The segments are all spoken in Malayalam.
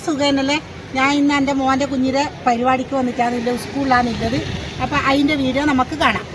സുഖമല്ലേ. ഞാൻ ഇന്ന് എൻ്റെ മോൻ്റെ കുഞ്ഞിൻ്റെ പരിപാടിക്ക് വന്നിട്ടാണ് സ്കൂളിലാണ് ഉള്ളത്. അപ്പോൾ അതിൻ്റെ വീഡിയോ നമുക്ക് കാണാം.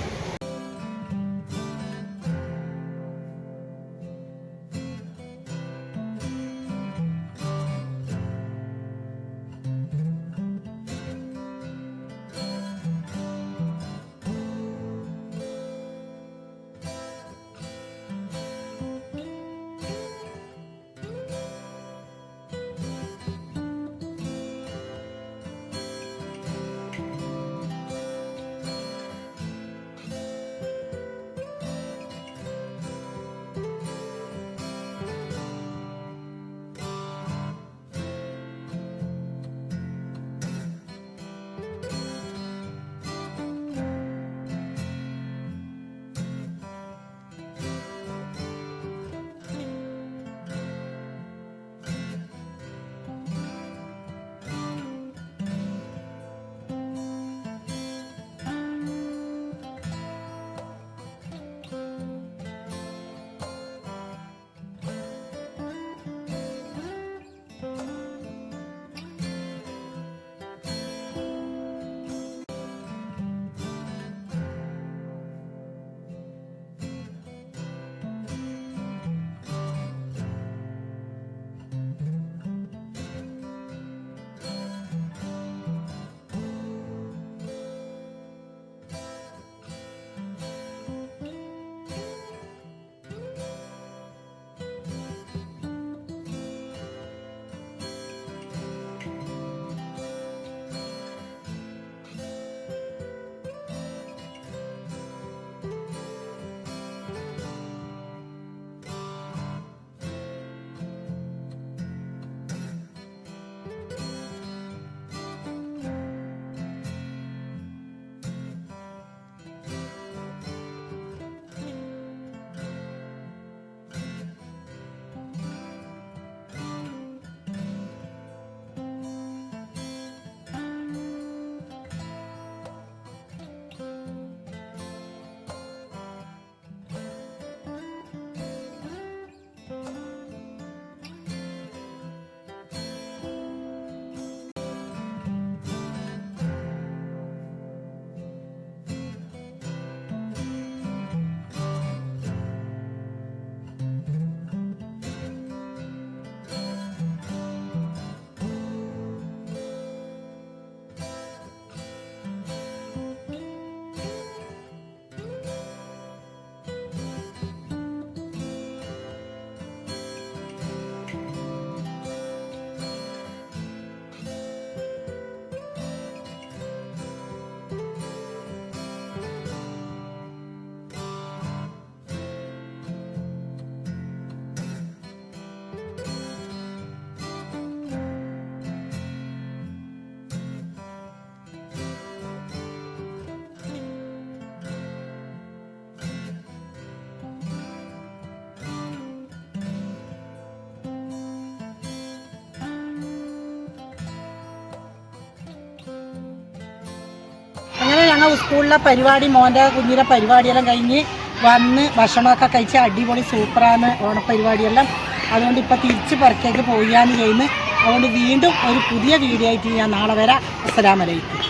അങ്ങനെ ഞങ്ങൾ സ്കൂളിലെ പരിപാടി, മോൻ്റെ കുഞ്ഞിൻ്റെ പരിപാടിയെല്ലാം കഴിഞ്ഞ് വന്ന് ഭക്ഷണമൊക്കെ കഴിച്ച് അടിപൊളി സൂപ്പറാണ് ഓണപ്പരിപാടിയെല്ലാം. അതുകൊണ്ട് ഇപ്പോൾ തിരിച്ച് പുറത്തേക്ക് പോവുകയാണ് ചെയ്യുന്നത്. അതുകൊണ്ട് വീണ്ടും ഒരു പുതിയ വീഡിയോ ആയിട്ട് ഞാൻ നാളെ വരാം. അസ്സലാമു അലൈക്കും.